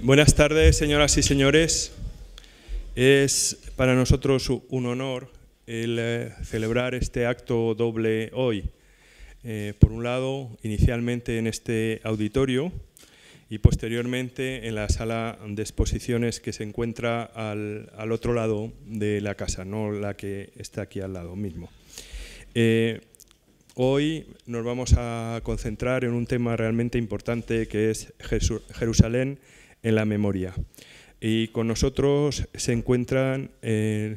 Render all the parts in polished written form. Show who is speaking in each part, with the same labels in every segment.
Speaker 1: Buenas tardes, señoras y señores. Es para nosotros un honor el celebrar este acto doble hoy. Por un lado, inicialmente en este auditorio y posteriormente en la sala de exposiciones que se encuentra al otro lado de la casa, no la que está aquí al lado mismo. Hoy nos vamos a concentrar en un tema realmente importante que es Jerusalén en la memoria. Y con nosotros se encuentran en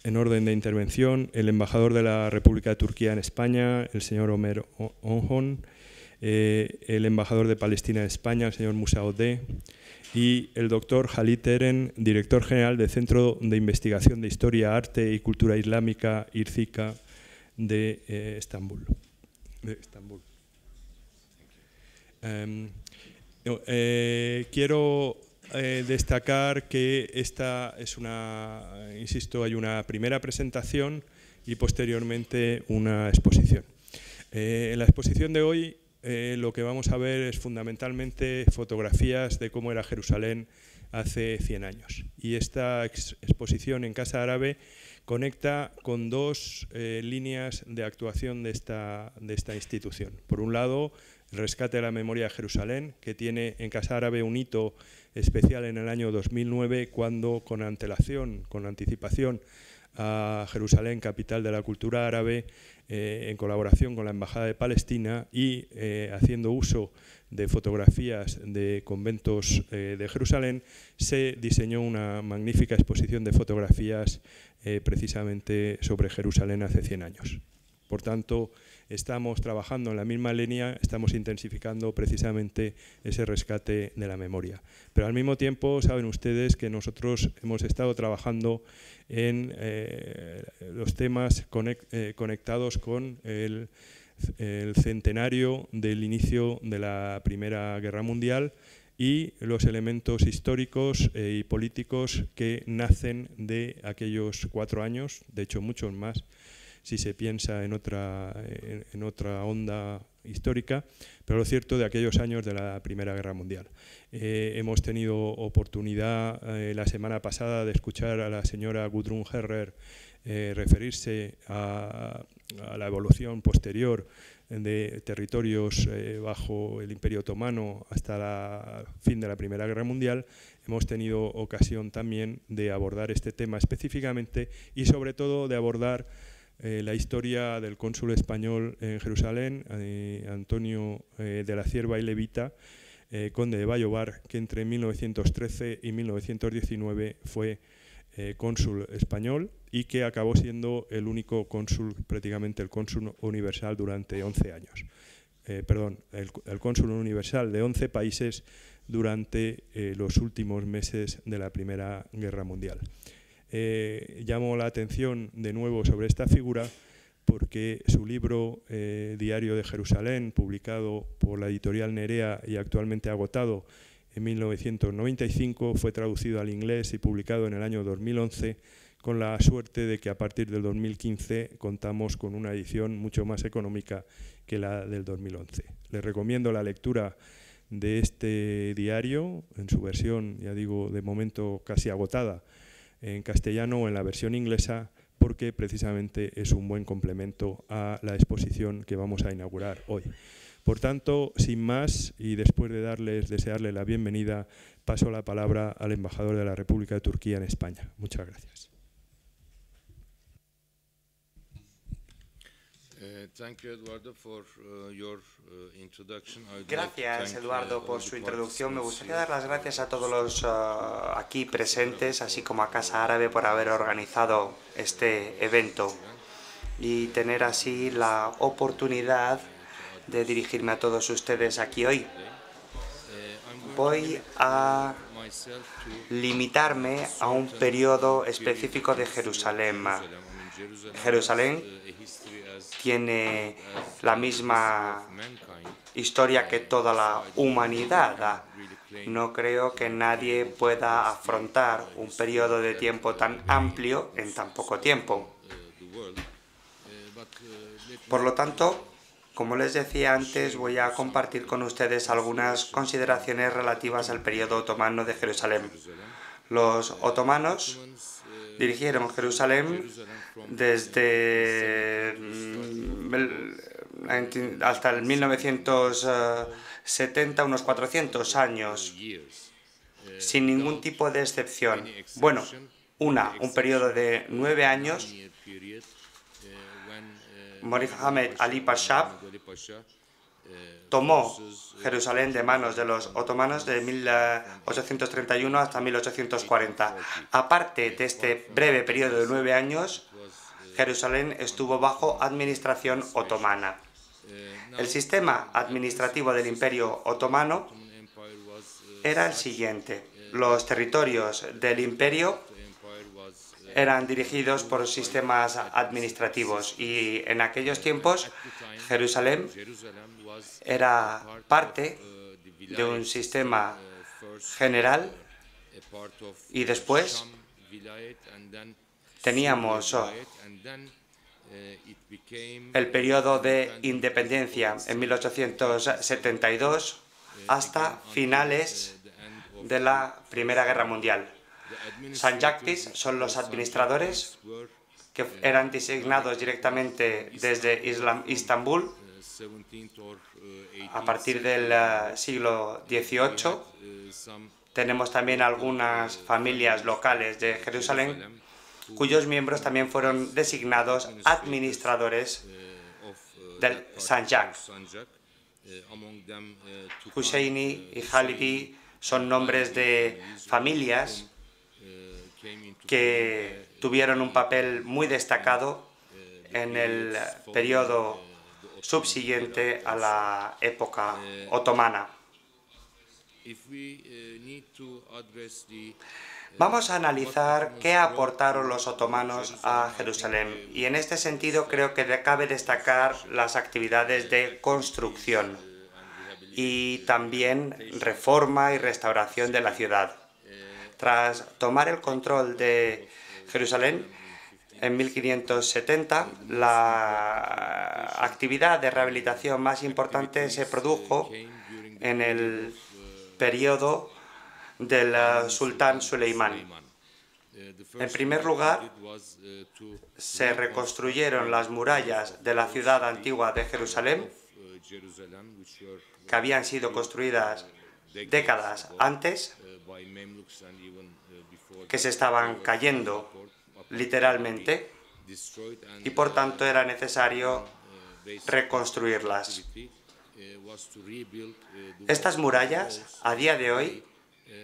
Speaker 1: orden de intervención el embajador de la República de Turquía en España, el señor Ömer Onhon, el embajador de Palestina en España, el señor Musa Odeh, y el doctor Halit Eren, director general del Centro de Investigación de Historia, Arte y Cultura Islámica, IRCICA, de Estambul. Quiero destacar que esta es insisto, hay una primera presentación y posteriormente una exposición. En la exposición de hoy lo que vamos a ver es fundamentalmente fotografías de cómo era Jerusalén hace 100 años. Y esta exposición en Casa Árabe conecta con dos líneas de actuación de esta institución. Por un lado, el rescate de la memoria de Jerusalén, que tiene en Casa Árabe un hito especial en el año 2009, cuando con anticipación a Jerusalén, capital de la cultura árabe, en colaboración con la Embajada de Palestina y haciendo uso de fotografías de conventos de Jerusalén, se diseñó una magnífica exposición de fotografías precisamente sobre Jerusalén hace 100 años. Por tanto, estamos trabajando en la misma línea, estamos intensificando precisamente ese rescate de la memoria. Pero al mismo tiempo, saben ustedes que nosotros hemos estado trabajando en los temas conectados con el centenario del inicio de la Primera Guerra Mundial y los elementos históricos y políticos que nacen de aquellos 4 años, de hecho muchos más, si se piensa en otra onda histórica, pero lo cierto de aquellos años de la Primera Guerra Mundial. Hemos tenido oportunidad la semana pasada de escuchar a la señora Gudrun Herrer referirse a la evolución posterior de territorios bajo el Imperio Otomano hasta el fin de la Primera Guerra Mundial. Hemos tenido ocasión también de abordar este tema específicamente y sobre todo de abordar la historia del cónsul español en Jerusalén, Antonio de la Cierva y Levita, conde de Bayobar, que entre 1913 y 1919 fue cónsul español y que acabó siendo el único cónsul, prácticamente el cónsul universal durante 11 años. El cónsul universal de 11 países durante los últimos meses de la Primera Guerra Mundial. Llamo la atención de nuevo sobre esta figura porque su libro Diario de Jerusalén, publicado por la editorial Nerea y actualmente agotado en 1995, fue traducido al inglés y publicado en el año 2011, con la suerte de que a partir del 2015 contamos con una edición mucho más económica que la del 2011. Les recomiendo la lectura de este diario en su versión, ya digo, de momento casi agotada, en castellano o en la versión inglesa, porque precisamente es un buen complemento a la exposición que vamos a inaugurar hoy. Por tanto, sin más, y después de desearles la bienvenida, paso la palabra al embajador de la República de Turquía en España. Muchas gracias.
Speaker 2: Gracias, Eduardo, por su introducción. Me gustaría dar las gracias a todos los aquí presentes, así como a Casa Árabe, por haber organizado este evento y tener así la oportunidad de dirigirme a todos ustedes aquí hoy. Voy a limitarme a un periodo específico de Jerusalén. Jerusalén tiene la misma historia que toda la humanidad. No creo que nadie pueda afrontar un periodo de tiempo tan amplio en tan poco tiempo. Por lo tanto, Como les decía antes, voy a compartir con ustedes algunas consideraciones relativas al periodo otomano de Jerusalén. Los otomanos dirigieron Jerusalén desde hasta el 1970, unos 400 años, sin ningún tipo de excepción. Bueno, un periodo de 9 años, Mohamed Ali Pasha tomó Jerusalén de manos de los otomanos de 1831 hasta 1840. Aparte de este breve periodo de 9 años, Jerusalén estuvo bajo administración otomana. El sistema administrativo del Imperio Otomano era el siguiente. Los territorios del imperio eran dirigidos por sistemas administrativos y en aquellos tiempos Jerusalén era parte de un sistema general y después teníamos el periodo de independencia en 1872 hasta finales de la Primera Guerra Mundial. Sanjaqis son los administradores que eran designados directamente desde Istambul a partir del siglo XVIII. Tenemos también algunas familias locales de Jerusalén cuyos miembros también fueron designados administradores del Sanjaq. Husseini y Halevi son nombres de familias que tuvieron un papel muy destacado en el periodo subsiguiente a la época otomana. Vamos a analizar qué aportaron los otomanos a Jerusalén y en este sentido creo que cabe destacar las actividades de construcción y también reforma y restauración de la ciudad. Tras tomar el control de Jerusalén en 1570, la actividad de rehabilitación más importante se produjo en el periodo del sultán Suleimán. En primer lugar, se reconstruyeron las murallas de la ciudad antigua de Jerusalén, que habían sido construidas décadas antes, que se estaban cayendo literalmente y por tanto era necesario reconstruirlas. Estas murallas a día de hoy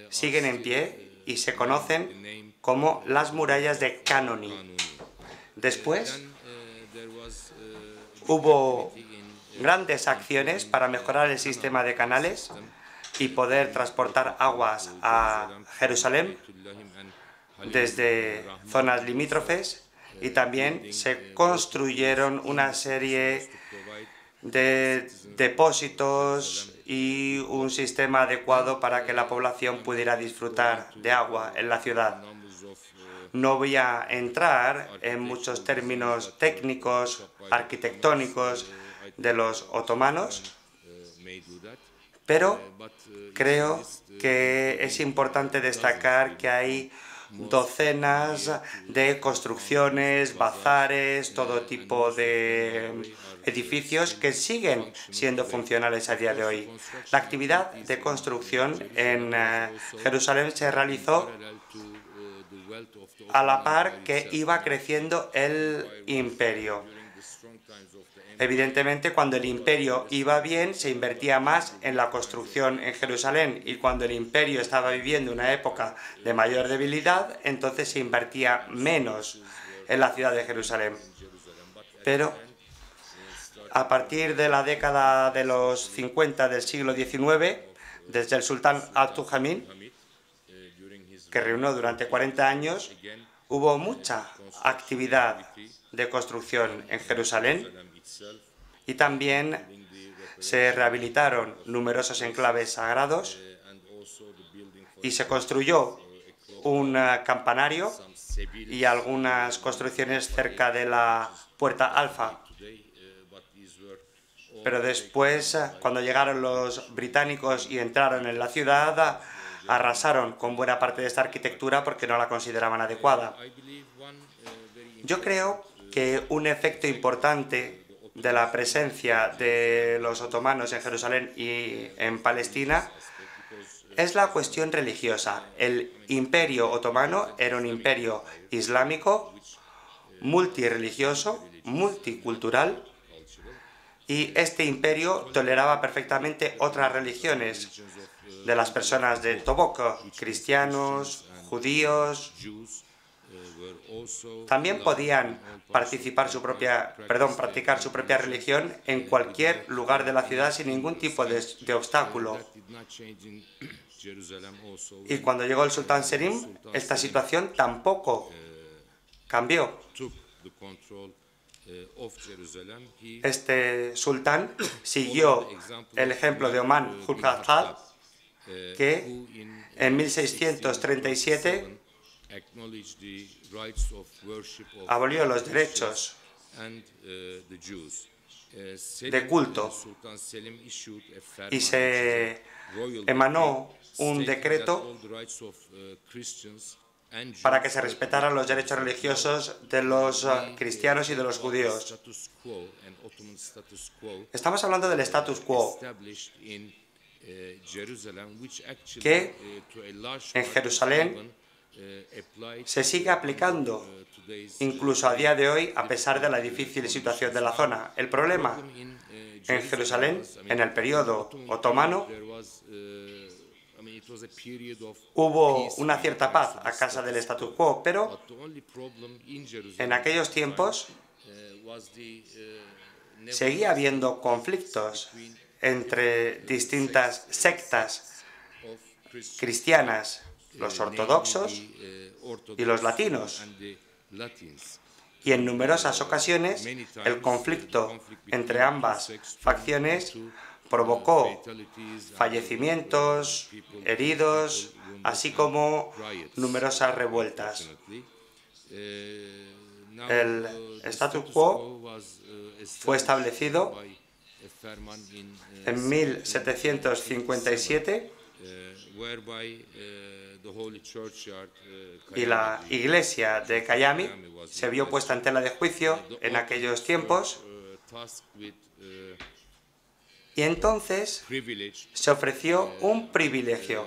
Speaker 2: siguen en pie y se conocen como las murallas de Canoni. Después hubo grandes acciones para mejorar el sistema de canales y poder transportar aguas a Jerusalén desde zonas limítrofes y también se construyeron una serie de depósitos y un sistema adecuado para que la población pudiera disfrutar de agua en la ciudad. No voy a entrar en muchos términos técnicos, arquitectónicos de los otomanos, pero creo que es importante destacar que hay docenas de construcciones, bazares, todo tipo de edificios que siguen siendo funcionales a día de hoy. La actividad de construcción en Jerusalén se realizó a la par que iba creciendo el imperio. Evidentemente, cuando el imperio iba bien, se invertía más en la construcción en Jerusalén y cuando el imperio estaba viviendo una época de mayor debilidad, entonces se invertía menos en la ciudad de Jerusalén. Pero a partir de la década de los 50 del siglo XIX, desde el sultán Abdul-Hamid, que reinó durante 40 años, hubo mucha actividad de construcción en Jerusalén y también se rehabilitaron numerosos enclaves sagrados y se construyó un campanario y algunas construcciones cerca de la Puerta Alfa. pero después, cuando llegaron los británicos y entraron en la ciudad, arrasaron con buena parte de esta arquitectura porque no la consideraban adecuada. Yo creo que un efecto importante de la presencia de los otomanos en Jerusalén y en Palestina es la cuestión religiosa. El imperio otomano era un imperio islámico, multirreligioso, multicultural, y este imperio toleraba perfectamente otras religiones de las personas de Tobok, cristianos, judíos. También podían practicar su propia religión en cualquier lugar de la ciudad sin ningún tipo de obstáculo. Y cuando llegó el sultán Selim, esta situación tampoco cambió. Este sultán siguió el ejemplo de Omar Khurram, que en 1637 abolió los derechos de culto y se emanó un decreto para que se respetaran los derechos religiosos de los cristianos y de los judíos. Estamos hablando del status quo, que en Jerusalén se sigue aplicando, incluso a día de hoy, a pesar de la difícil situación de la zona. El problema en Jerusalén, en el periodo otomano, hubo una cierta paz a causa del status quo, pero en aquellos tiempos seguía habiendo conflictos entre distintas sectas cristianas, los ortodoxos y los latinos. Y en numerosas ocasiones el conflicto entre ambas facciones provocó fallecimientos, heridos, así como numerosas revueltas. El status quo fue establecido en 1757 y la iglesia de Kayami se vio puesta en tela de juicio en aquellos tiempos, y entonces se ofreció un privilegio.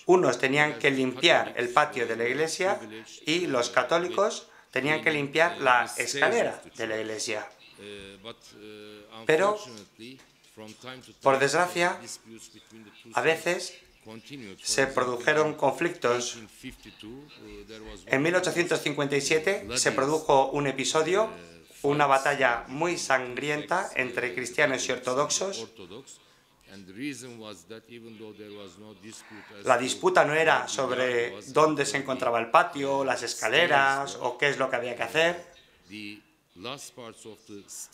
Speaker 2: Unos tenían que limpiar el patio de la iglesia y los católicos tenían que limpiar la escalera de la iglesia. Pero, por desgracia, a veces se produjeron conflictos. En 1857 se produjo un episodio, una batalla muy sangrienta entre cristianos y ortodoxos. La disputa no era sobre dónde se encontraba el patio, las escaleras o qué es lo que había que hacer.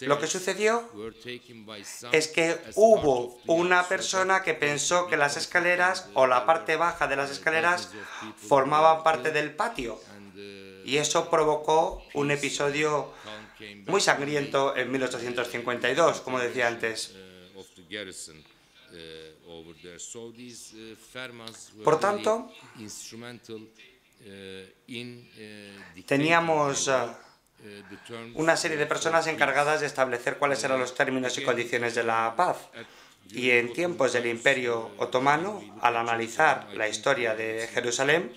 Speaker 2: Lo que sucedió es que hubo una persona que pensó que las escaleras o la parte baja de las escaleras formaban parte del patio, y eso provocó un episodio muy sangriento en 1852, como decía antes. Por tanto, teníamos una serie de personas encargadas de establecer cuáles eran los términos y condiciones de la paz. Y en tiempos del Imperio Otomano, al analizar la historia de Jerusalén,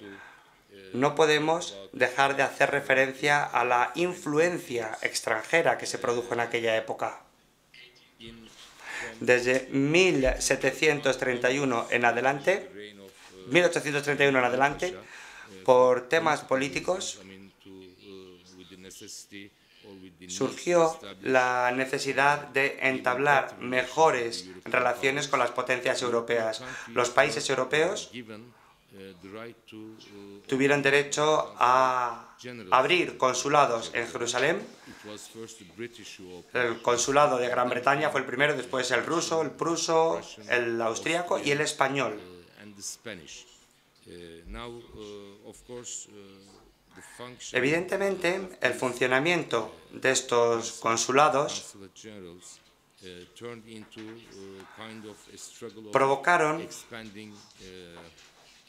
Speaker 2: no podemos dejar de hacer referencia a la influencia extranjera que se produjo en aquella época. Desde 1831 en adelante, por temas políticos, surgió la necesidad de entablar mejores relaciones con las potencias europeas. Los países europeos tuvieron derecho a abrir consulados en Jerusalén. El consulado de Gran Bretaña fue el primero, después el ruso, el pruso, el austríaco y el español. Evidentemente, el funcionamiento de estos consulados provocaron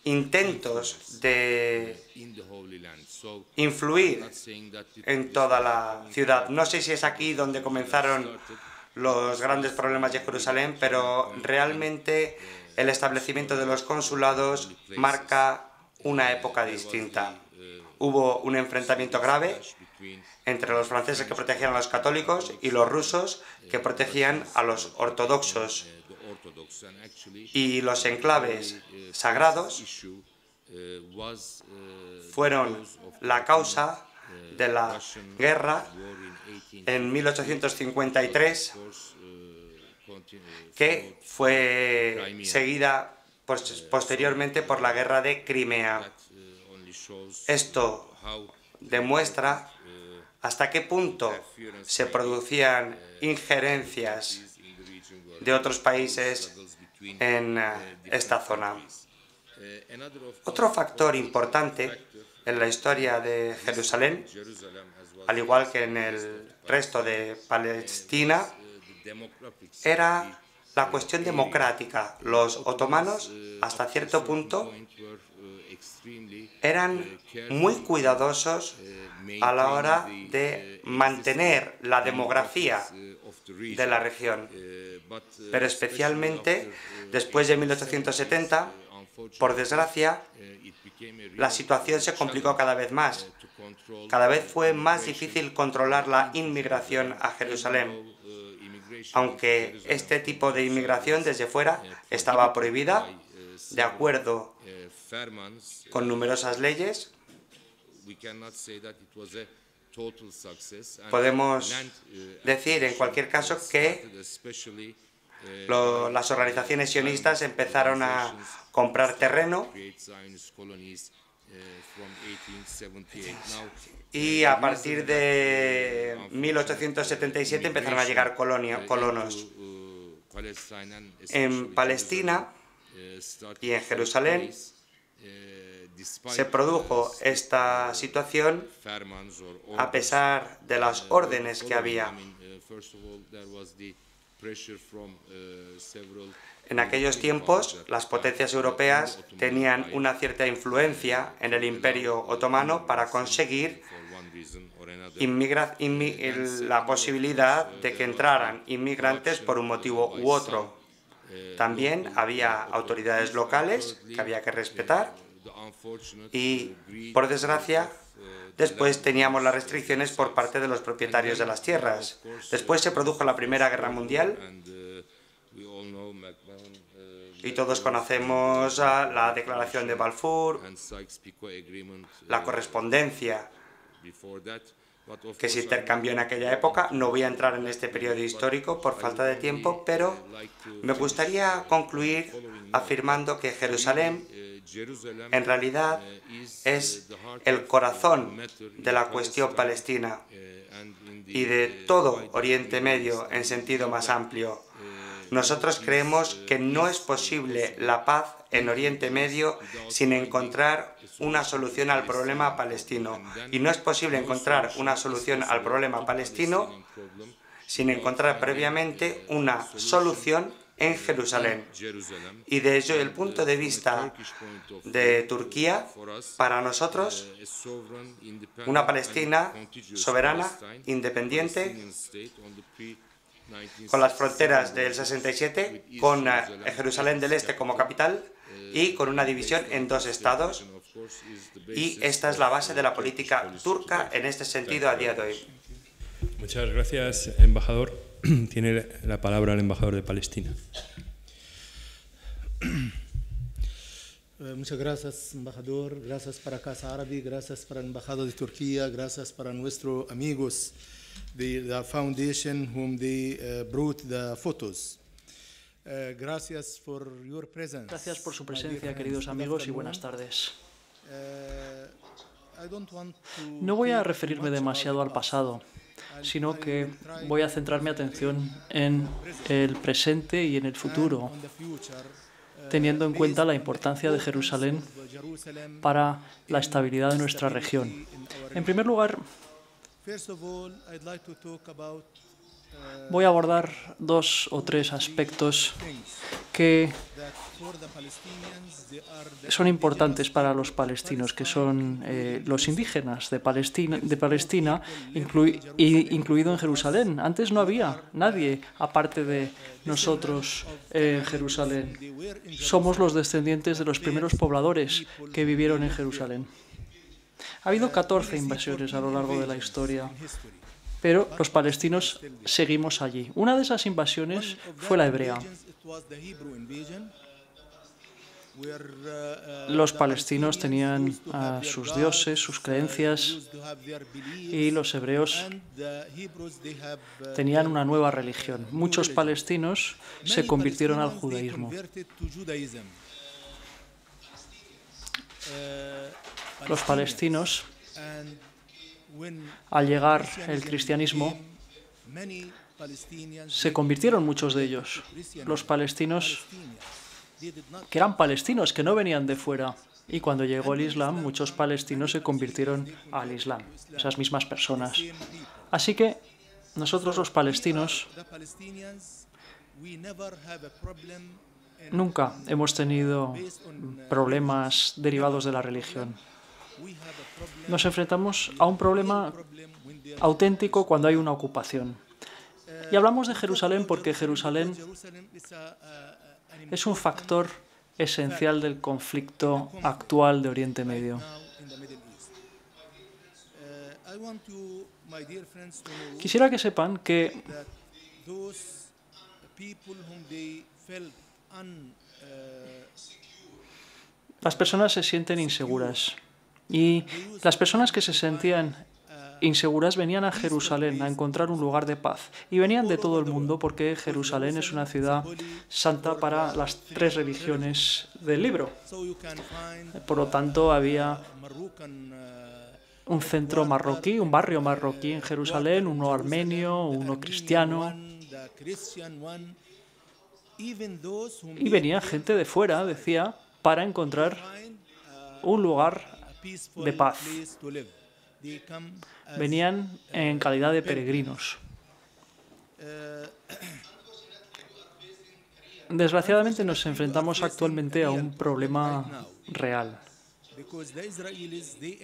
Speaker 2: intentos de influir en toda la ciudad. No sé si es aquí donde comenzaron los grandes problemas de Jerusalén, pero realmente el establecimiento de los consulados marca una época distinta. Hubo un enfrentamiento grave entre los franceses que protegían a los católicos y los rusos que protegían a los ortodoxos. Y los enclaves sagrados fueron la causa de la guerra en 1853, que fue seguida posteriormente por la guerra de Crimea. Esto demuestra hasta qué punto se producían injerencias de otros países en esta zona. Otro factor importante en la historia de Jerusalén, al igual que en el resto de Palestina, era la cuestión democrática. Los otomanos, hasta cierto punto, eran muy cuidadosos a la hora de mantener la demografía de la región, pero especialmente después de 1870, por desgracia, la situación se complicó cada vez más. Cada vez fue más difícil controlar la inmigración a Jerusalén, aunque este tipo de inmigración desde fuera estaba prohibida de acuerdo con numerosas leyes. Podemos decir, en cualquier caso, que las organizaciones sionistas empezaron a comprar terreno y a partir de 1877 empezaron a llegar colonos. En Palestina y en Jerusalén se produjo esta situación a pesar de las órdenes que había. En aquellos tiempos, las potencias europeas tenían una cierta influencia en el Imperio Otomano para conseguir la posibilidad de que entraran inmigrantes por un motivo u otro. También había autoridades locales que había que respetar y, por desgracia, después teníamos las restricciones por parte de los propietarios de las tierras. Después se produjo la Primera Guerra Mundial y todos conocemos la Declaración de Balfour, la correspondencia que se intercambió en aquella época. No voy a entrar en este periodo histórico por falta de tiempo, pero me gustaría concluir afirmando que Jerusalén en realidad es el corazón de la cuestión palestina y de todo Oriente Medio en sentido más amplio. Nosotros creemos que no es posible la paz en Oriente Medio sin encontrar una solución al problema palestino. Y no es posible encontrar una solución al problema palestino sin encontrar previamente una solución en Jerusalén. Y desde el punto de vista de Turquía, para nosotros, una Palestina soberana, independiente, con las fronteras del 67, con Jerusalén del Este como capital y con una división en dos estados. Y esta es la base de la política turca en este sentido a día de hoy.
Speaker 1: Muchas gracias, embajador. Tiene la palabra el embajador de Palestina.
Speaker 3: Muchas gracias, embajador. Gracias para Casa Árabe, gracias para el embajador de Turquía, gracias para nuestros amigos de la Foundation whom they brought the photos. Gracias por
Speaker 4: su presencia, queridos amigos, y buenas tardes. No voy a referirme demasiado al pasado, sino que voy a centrar mi atención en el presente y en el futuro. teniendo en cuenta la importancia de Jerusalén para la estabilidad de nuestra región. En primer lugar, voy a abordar 2 o 3 aspectos que son importantes para los palestinos, que son los indígenas de Palestina, incluido en Jerusalén. Antes no había nadie aparte de nosotros en Jerusalén. Somos los descendientes de los primeros pobladores que vivieron en Jerusalén. Ha habido 14 invasiones a lo largo de la historia, pero los palestinos seguimos allí. Una de esas invasiones fue la hebrea. Los palestinos tenían sus dioses, sus creencias, y los hebreos tenían una nueva religión. Muchos palestinos se convirtieron al judaísmo. Los palestinos, al llegar el cristianismo, se convirtieron muchos de ellos. Los palestinos, que eran palestinos, que no venían de fuera. Y cuando llegó el Islam, muchos palestinos se convirtieron al Islam, esas mismas personas. Así que nosotros los palestinos nunca hemos tenido problemas derivados de la religión. Nos enfrentamos a un problema auténtico cuando hay una ocupación. Y hablamos de Jerusalén porque Jerusalén es un factor esencial del conflicto actual de Oriente Medio. Quisiera que sepan que las personas se sienten inseguras, y las personas que se sentían inseguras venían a Jerusalén a encontrar un lugar de paz, y venían de todo el mundo porque Jerusalén es una ciudad santa para las 3 religiones del libro. Por lo tanto, había un centro marroquí, un barrio marroquí en Jerusalén, uno armenio, uno cristiano, y venía gente de fuera, decía, para encontrar un lugar de paz. Venían en calidad de peregrinos. Desgraciadamente nos enfrentamos actualmente a un problema real,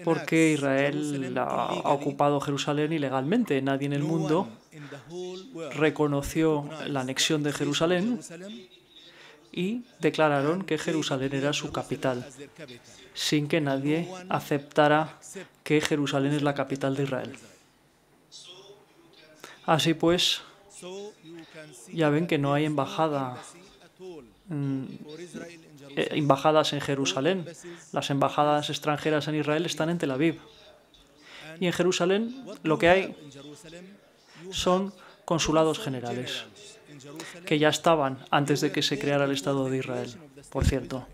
Speaker 4: porque Israel ha ocupado Jerusalén ilegalmente. Nadie en el mundo reconoció la anexión de Jerusalén y declararon que Jerusalén era su capital, sin que nadie aceptara que Jerusalén es la capital de Israel. Así pues, ya ven que no hay embajadas en Jerusalén. Las embajadas extranjeras en Israel están en Tel Aviv. Y en Jerusalén lo que hay son consulados generales, que ya estaban antes de que se creara el Estado de Israel, por cierto.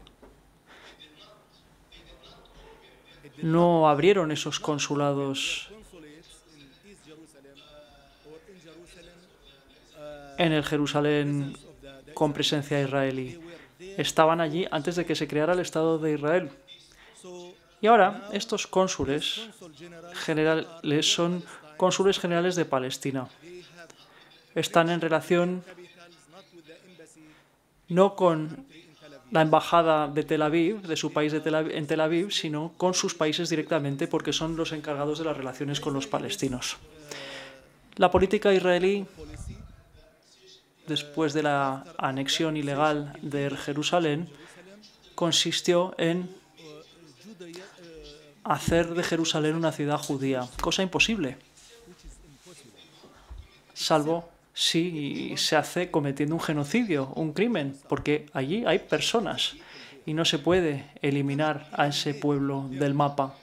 Speaker 4: No abrieron esos consulados en el Jerusalén con presencia israelí. Estaban allí antes de que se creara el Estado de Israel. Y ahora estos cónsules generales son cónsules generales de Palestina. Están en relación no con la embajada de Tel Aviv, de su país en Tel Aviv, sino con sus países directamente, porque son los encargados de las relaciones con los palestinos. La política israelí, después de la anexión ilegal de Jerusalén, consistió en hacer de Jerusalén una ciudad judía, cosa imposible, salvo si se hace cometiendo un genocidio, un crimen, porque allí hay personas y no se puede eliminar a ese pueblo del mapa.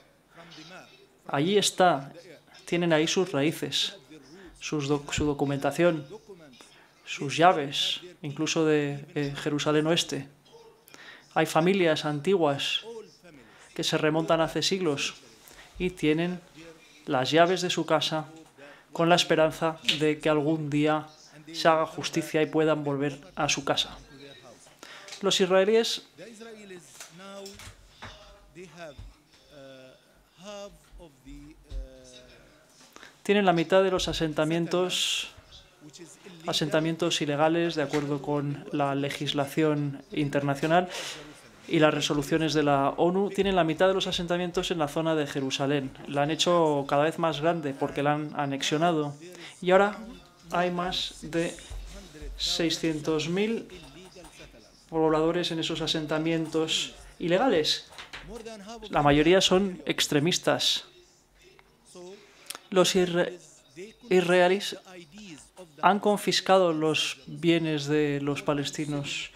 Speaker 4: Allí está, tienen ahí sus raíces, su documentación, sus llaves, incluso de Jerusalén Oeste. Hay familias antiguas que se remontan hace siglos y tienen las llaves de su casa con la esperanza de que algún día se haga justicia y puedan volver a su casa. Los israelíes
Speaker 3: The Israelis now they have half of the
Speaker 4: tienen la mitad de los asentamientos
Speaker 3: which is illegal
Speaker 4: asentamientos ilegales de acuerdo con la legislación internacional y las resoluciones de la ONU. Tienen la mitad de los asentamientos en la zona de Jerusalén. La han hecho cada vez más grande porque la han anexionado. Y ahora hay más de 600.000 pobladores en esos asentamientos ilegales.
Speaker 3: more than half of
Speaker 4: La mayoría son extremistas. Los israelíes
Speaker 3: IDs of the
Speaker 4: han confiscado los bienes de los palestinos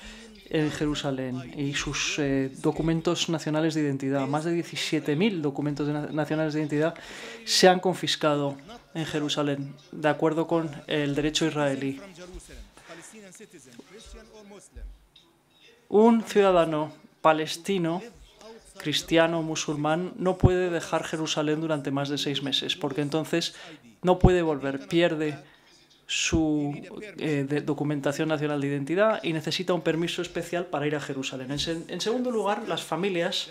Speaker 4: en Jerusalén y sus documentos nacionales de identidad. Más de 17.000 documentos nacionales de identidad se han confiscado en Jerusalén, de acuerdo con el derecho israelí.
Speaker 3: from Jerusalem, Palestinian citizen, Christian or Muslim,
Speaker 4: Un ciudadano palestino, cristiano o musulmán, no puede dejar Jerusalén durante más de 6 meses, porque entonces no puede volver, pierde su documentación nacional de identidad y necesita un permiso especial para ir a Jerusalén. En segundo lugar, las familias,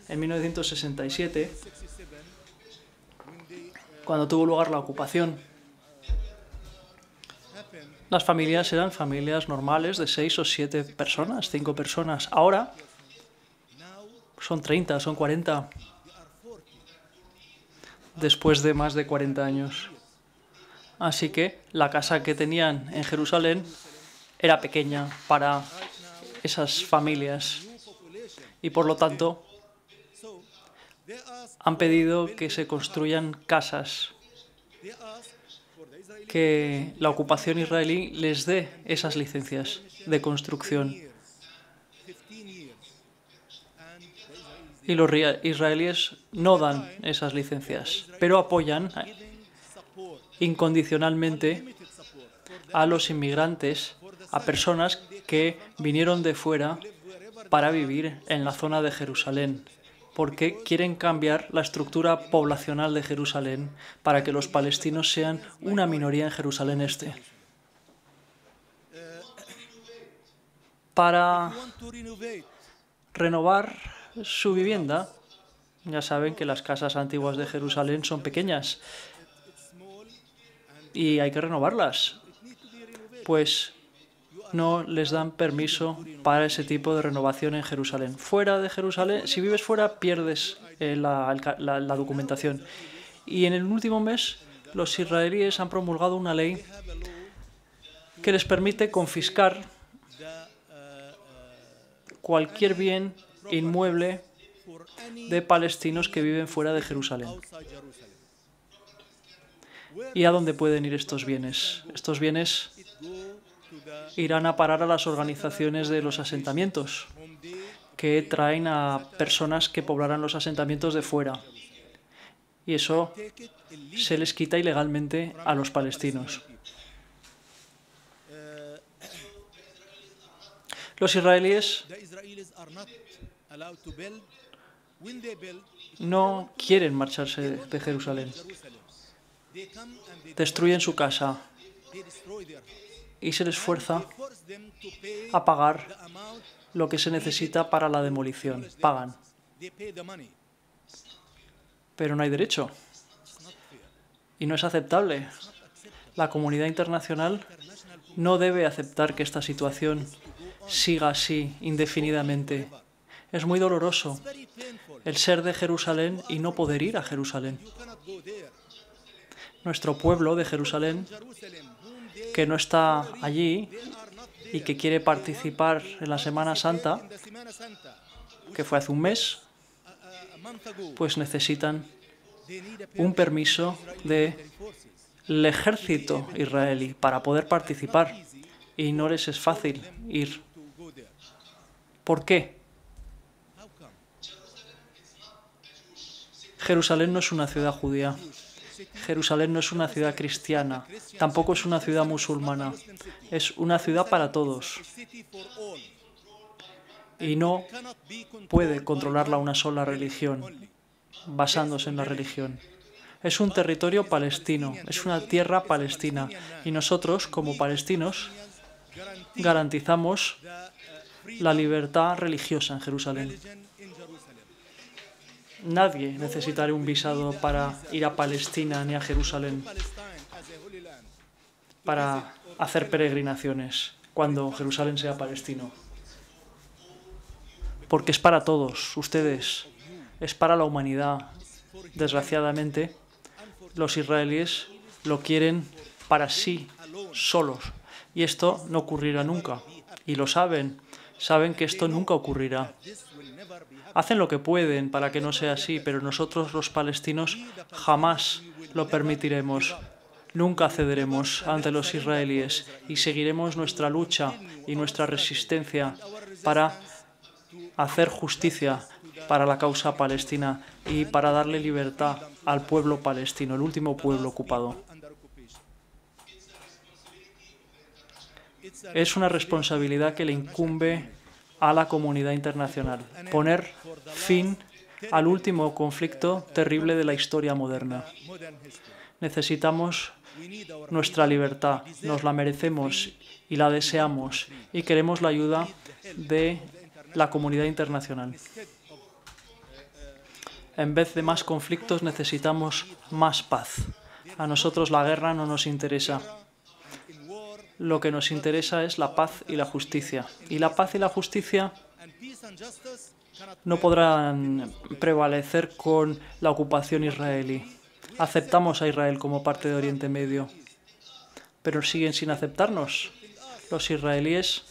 Speaker 4: en 1967, cuando tuvo lugar la ocupación, las familias eran familias normales de 6 o 7 personas, 5 personas. Ahora son 30, son 40, después de más de 40 años. Así que la casa que tenían en Jerusalén era pequeña para esas familias y por lo tanto han pedido que se construyan casas, que la ocupación israelí les dé esas licencias de construcción. Y los israelíes no dan esas licencias, pero apoyan incondicionalmente a los inmigrantes, a personas que vinieron de fuera para vivir en la zona de Jerusalén, porque quieren cambiar la estructura poblacional de Jerusalén para que los palestinos sean una minoría en Jerusalén Este. Para renovar su vivienda, ya saben que las casas antiguas de Jerusalén son pequeñas y hay que renovarlas, pues no les dan permiso para ese tipo de renovación en Jerusalén. Fuera de Jerusalén, si vives fuera, pierdes la documentación. Y en el último mes, los israelíes han promulgado una ley que les permite confiscar cualquier bien inmueble de palestinos que viven fuera de Jerusalén. ¿Y a dónde pueden ir estos bienes? Estos bienes irán a parar a las organizaciones de los asentamientos, que traen a personas que poblarán los asentamientos de fuera. Y eso se les quita ilegalmente a los palestinos. Los israelíes no quieren marcharse de Jerusalén. Destruyen su casa y se les fuerza a pagar lo que se necesita para la demolición. Pagan. Pero no hay derecho. Y no es aceptable. La comunidad internacional no debe aceptar que esta situación siga así indefinidamente. Es muy doloroso el ser de Jerusalén y no poder ir a Jerusalén. Nuestro pueblo de Jerusalén, que no está allí y que quiere participar en la Semana Santa, que fue hace un mes, pues necesitan un permiso del ejército israelí para poder participar y no les es fácil ir. ¿Por qué? Jerusalén no es una ciudad judía. Jerusalén no es una ciudad cristiana, tampoco es una ciudad musulmana, es una ciudad para todos. Y no puede controlarla una sola religión, basándose en la religión. Es un territorio palestino, es una tierra palestina, y nosotros, como palestinos, garantizamos la libertad religiosa en Jerusalén. Nadie necesitará un visado para ir a Palestina ni a Jerusalén para hacer peregrinaciones cuando Jerusalén sea palestino. Porque es para todos ustedes, es para la humanidad. Desgraciadamente, los israelíes lo quieren para sí solos. Y esto no ocurrirá nunca. Y lo saben. Saben que esto nunca ocurrirá. Hacen lo que pueden para que no sea así, pero nosotros los palestinos jamás lo permitiremos. Nunca cederemos ante los israelíes y seguiremos nuestra lucha y nuestra resistencia para hacer justicia para la causa palestina y para darle libertad al pueblo palestino, el último pueblo ocupado. Es una responsabilidad que le incumbe a la comunidad internacional, poner fin al último conflicto terrible de la historia moderna. Necesitamos nuestra libertad, nos la merecemos y la deseamos y queremos la ayuda de la comunidad internacional. En vez de más conflictos necesitamos más paz. A nosotros la guerra no nos interesa. Lo que nos interesa es la paz y la justicia. Y la paz y la justicia no podrán prevalecer con la ocupación israelí. Aceptamos a Israel como parte de Oriente Medio, pero siguen sin aceptarnos. Los israelíes,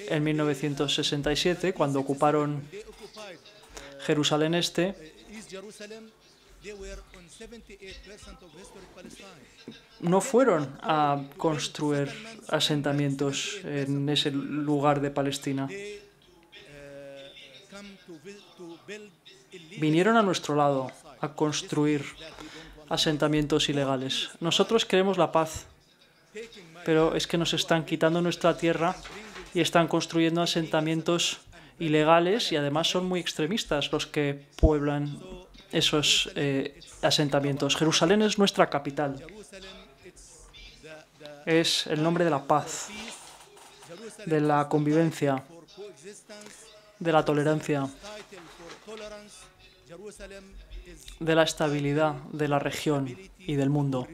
Speaker 4: en 1967, cuando ocuparon Jerusalén Este, no fueron a construir asentamientos en ese lugar de Palestina. Vinieron a nuestro lado a construir asentamientos ilegales. Nosotros queremos la paz, pero es que nos están quitando nuestra tierra y están construyendo asentamientos ilegales y además son muy extremistas los que pueblan esos asentamientos. Jerusalén es nuestra capital. Es el nombre de la paz, de la convivencia, de la tolerancia, de la estabilidad de la región y del mundo.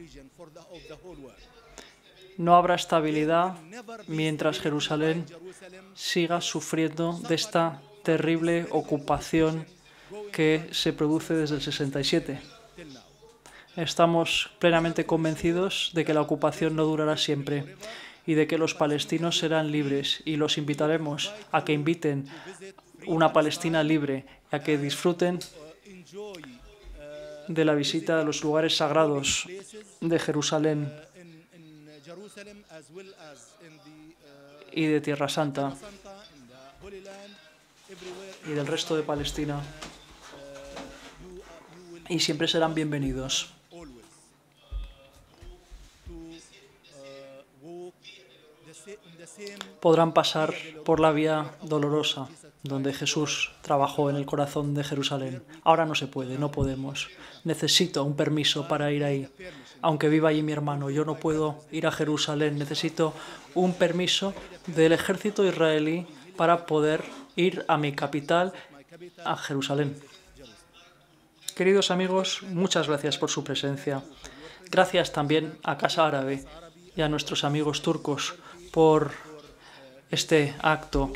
Speaker 4: No habrá estabilidad mientras Jerusalén siga sufriendo de esta terrible ocupación que se produce desde el 67. Estamos plenamente convencidos de que la ocupación no durará siempre y de que los palestinos serán libres, y los invitaremos a que inviten una Palestina libre, a que disfruten de la visita a los lugares sagrados de Jerusalén y de Tierra Santa y del resto de Palestina, y siempre serán bienvenidos. Podrán pasar por la vía dolorosa donde Jesús trabajó en el corazón de Jerusalén. Ahora no se puede, no podemos. Necesito un permiso para ir ahí. Aunque viva allí mi hermano, yo no puedo ir a Jerusalén. Necesito un permiso del ejército israelí para poder ir a mi capital, a Jerusalén. Queridos amigos, muchas gracias por su presencia. Gracias también a Casa Árabe y a nuestros amigos turcos por este acto.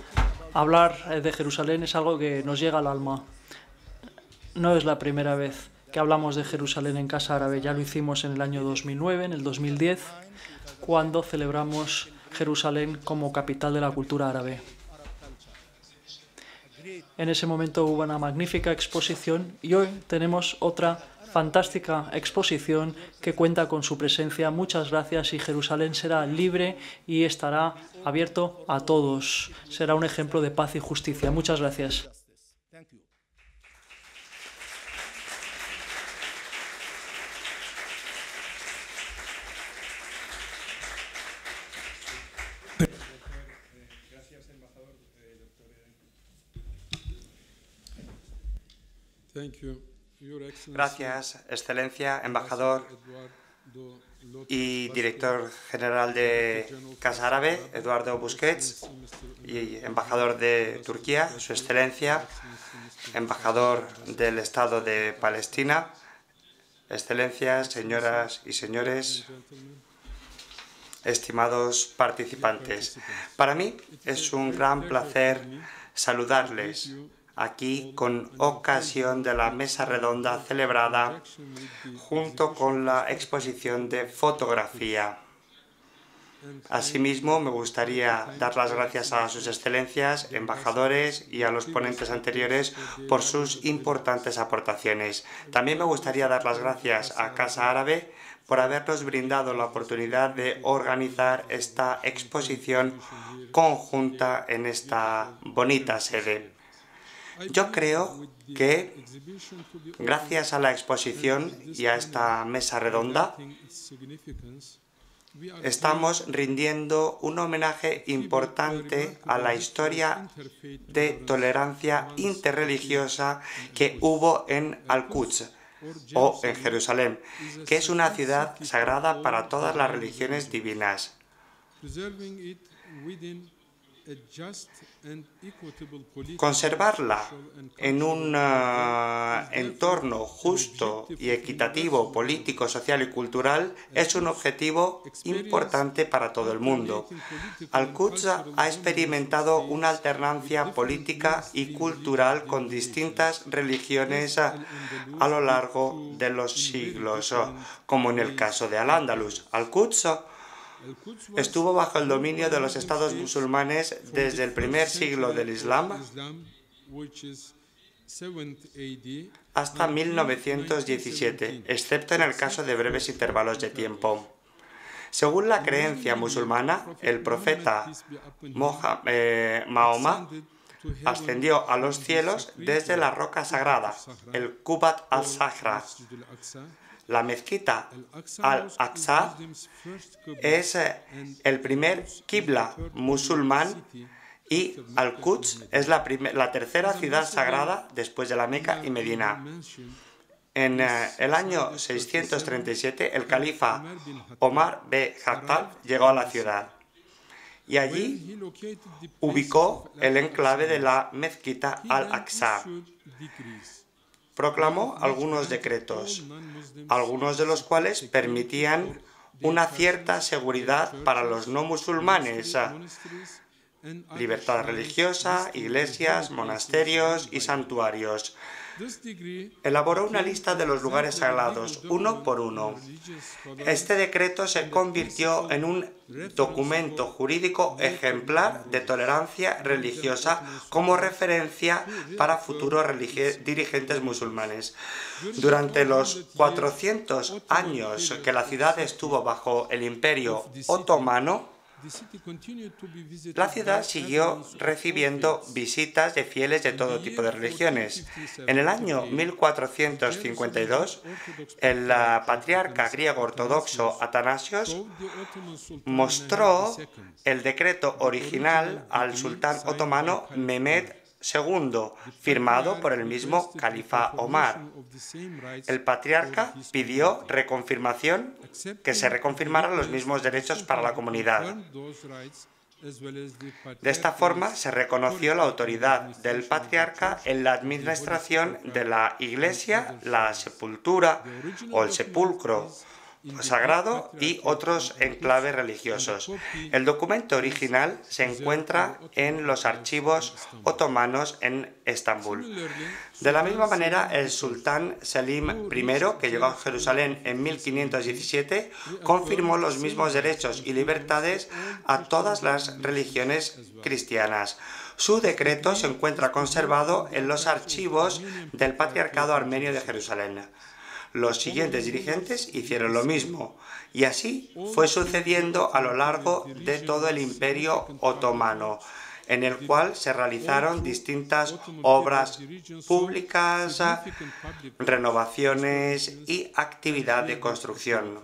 Speaker 4: Hablar de Jerusalén es algo que nos llega al alma. No es la primera vez que hablamos de Jerusalén en Casa Árabe. Ya lo hicimos en el año 2009, en el 2010, cuando celebramos Jerusalén como capital de la cultura árabe. En ese momento hubo una magnífica exposición y hoy tenemos otra fantástica exposición que cuenta con su presencia. Muchas gracias, y Jerusalén será libre y estará abierto a todos. Será un ejemplo de paz y justicia. Muchas gracias.
Speaker 2: Gracias, Excelencia, embajador y director general de Casa Árabe, Eduardo Busquets, y embajador de Turquía, Su Excelencia, embajador del Estado de Palestina, Excelencias, señoras y señores, estimados participantes. Para mí es un gran placer saludarles aquí con ocasión de la mesa redonda celebrada junto con la exposición de fotografía. Asimismo, me gustaría dar las gracias a sus excelencias, embajadores y a los ponentes anteriores por sus importantes aportaciones. También me gustaría dar las gracias a Casa Árabe por habernos brindado la oportunidad de organizar esta exposición conjunta en esta bonita sede. Yo creo que, gracias a la exposición y a esta mesa redonda, estamos rindiendo un homenaje importante a la historia de tolerancia interreligiosa que hubo en Al-Quds, o en Jerusalén, que es una ciudad sagrada para todas las religiones divinas. Conservarla en un entorno justo y equitativo, político, social y cultural es un objetivo importante para todo el mundo. Al-Quds ha experimentado una alternancia política y cultural con distintas religiones a lo largo de los siglos, como en el caso de Al-Ándalus. Al-Quds estuvo bajo el dominio de los estados musulmanes desde el primer siglo del Islam hasta 1917, excepto en el caso de breves intervalos de tiempo. Según la creencia musulmana, el profeta Mahoma ascendió a los cielos desde la roca sagrada, el Qubat al-Sahra. La mezquita Al-Aqsa es el primer qibla musulmán y Al-Quds es la tercera ciudad sagrada después de la Meca y Medina. En el año 637, el califa Omar bin Khattab llegó a la ciudad y allí ubicó el enclave de la mezquita Al-Aqsa. Proclamó algunos decretos, algunos de los cuales permitían una cierta seguridad para los no musulmanes, libertad religiosa, iglesias, monasterios y santuarios. Elaboró una lista de los lugares sagrados, uno por uno. Este decreto se convirtió en un documento jurídico ejemplar de tolerancia religiosa como referencia para futuros dirigentes musulmanes. Durante los 400 años que la ciudad estuvo bajo el Imperio Otomano, la ciudad siguió recibiendo visitas de fieles de todo tipo de religiones. En el año 1452, el patriarca griego ortodoxo Atanasios mostró el decreto original al sultán otomano Mehmed II, firmado por el mismo califa Omar. El patriarca pidió que se reconfirmaran los mismos derechos para la comunidad. De esta forma se reconoció la autoridad del patriarca en la administración de la iglesia, la sepultura o el sepulcro sagrado y otros enclaves religiosos. El documento original se encuentra en los archivos otomanos en Estambul. De la misma manera, el sultán Selim I, que llegó a Jerusalén en 1517, confirmó los mismos derechos y libertades a todas las religiones cristianas. Su decreto se encuentra conservado en los archivos del Patriarcado Armenio de Jerusalén. Los siguientes dirigentes hicieron lo mismo, y así fue sucediendo a lo largo de todo el Imperio Otomano, en el cual se realizaron distintas obras públicas, renovaciones y actividad de construcción.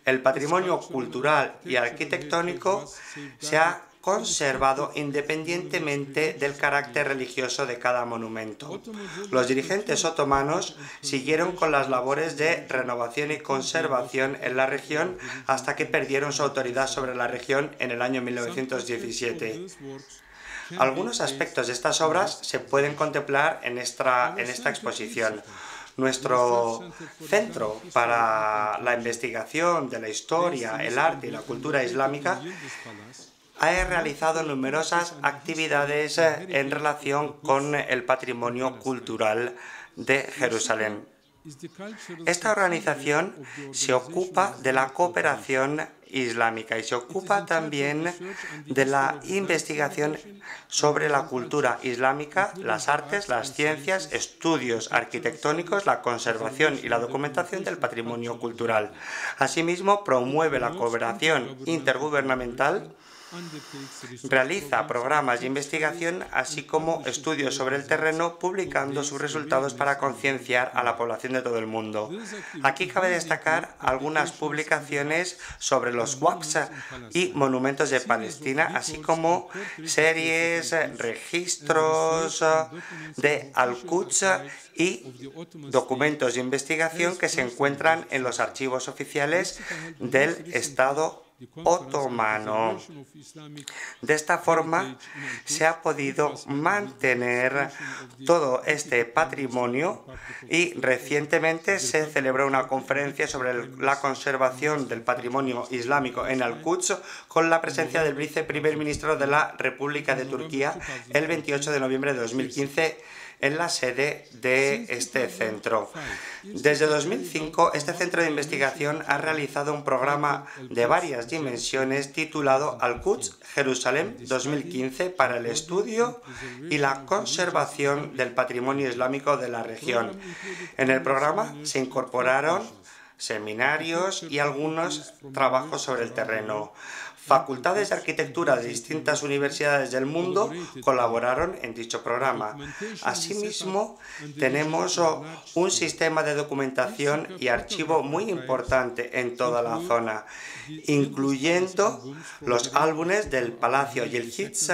Speaker 2: El patrimonio cultural y arquitectónico se ha conservado independientemente del carácter religioso de cada monumento. Los dirigentes otomanos siguieron con las labores de renovación y conservación en la región hasta que perdieron su autoridad sobre la región en el año 1917. Algunos aspectos de estas obras se pueden contemplar en esta exposición. Nuestro Centro para la Investigación de la Historia, el Arte y la Cultura Islámica ha realizado numerosas actividades en relación con el patrimonio cultural de Jerusalén. Esta organización se ocupa de la cooperación islámica y se ocupa también de la investigación sobre la cultura islámica, las artes, las ciencias, estudios arquitectónicos, la conservación y la documentación del patrimonio cultural. Asimismo, promueve la cooperación intergubernamental, realiza programas de investigación, así como estudios sobre el terreno, publicando sus resultados para concienciar a la población de todo el mundo. Aquí cabe destacar algunas publicaciones sobre los waqfs y monumentos de Palestina, así como series, registros de Al-Quds y documentos de investigación que se encuentran en los archivos oficiales del Estado otomano. De esta forma se ha podido mantener todo este patrimonio y recientemente se celebró una conferencia sobre la conservación del patrimonio islámico en Al-Quds con la presencia del viceprimer ministro de la República de Turquía el 28 de noviembre de 2015 en la sede de este centro. Desde 2005, este centro de investigación ha realizado un programa de varias dimensiones titulado Al-Quds Jerusalén 2015 para el estudio y la conservación del patrimonio islámico de la región. En el programa se incorporaron seminarios y algunos trabajos sobre el terreno. Facultades de arquitectura de distintas universidades del mundo colaboraron en dicho programa. Asimismo, tenemos un sistema de documentación y archivo muy importante en toda la zona, incluyendo los álbumes del Palacio Yildiz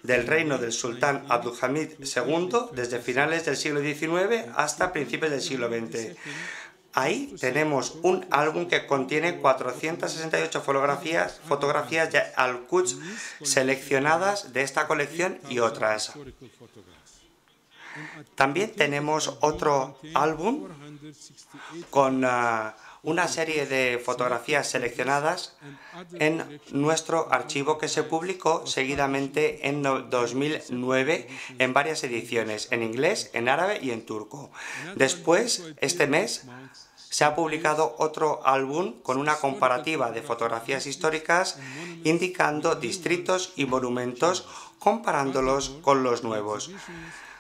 Speaker 2: del reino del sultán Abdulhamid II desde finales del siglo XIX hasta principios del siglo XX. Ahí tenemos un álbum que contiene 468 fotografías de Al-Quds seleccionadas de esta colección y otras. También tenemos otro álbum con una serie de fotografías seleccionadas en nuestro archivo que se publicó seguidamente en 2009 en varias ediciones, en inglés, en árabe y en turco. Después, este mes, se ha publicado otro álbum con una comparativa de fotografías históricas indicando distritos y monumentos comparándolos con los nuevos.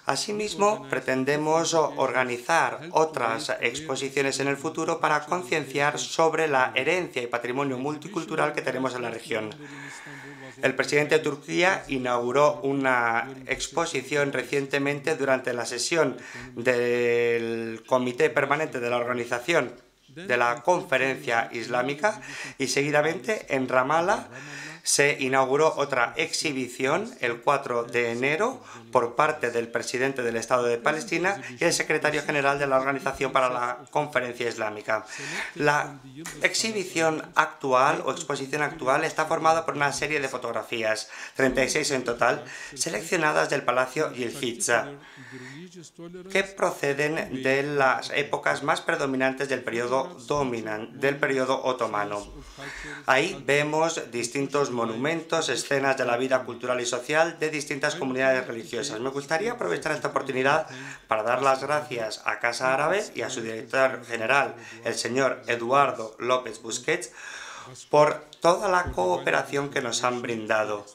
Speaker 2: Asimismo, pretendemos organizar otras exposiciones en el futuro para concienciar sobre la herencia y patrimonio multicultural que tenemos en la región. El presidente de Turquía inauguró una exposición recientemente durante la sesión del Comité Permanente de la Organización de la Conferencia Islámica y seguidamente en Ramallah se inauguró otra exhibición el 4 de enero por parte del presidente del Estado de Palestina y el secretario general de la Organización para la Conferencia Islámica. La exhibición actual o exposición actual está formada por una serie de fotografías, 36 en total, seleccionadas del Palacio Yildiz, que proceden de las épocas más predominantes del periodo otomano. Ahí vemos distintos monumentos, escenas de la vida cultural y social de distintas comunidades religiosas. Me gustaría aprovechar esta oportunidad para dar las gracias a Casa Árabe y a su director general, el señor Eduardo López Busquets, por toda la cooperación que nos han brindado.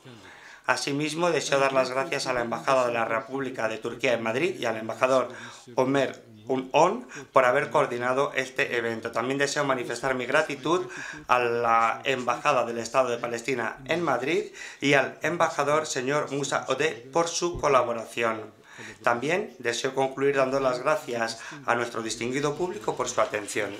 Speaker 2: Asimismo, deseo dar las gracias a la Embajada de la República de Turquía en Madrid y al embajador Ömer Ünal por haber coordinado este evento. También deseo manifestar mi gratitud a la Embajada del Estado de Palestina en Madrid y al embajador señor Musa Odeh por su colaboración. También deseo concluir dando las gracias a nuestro distinguido público por su atención.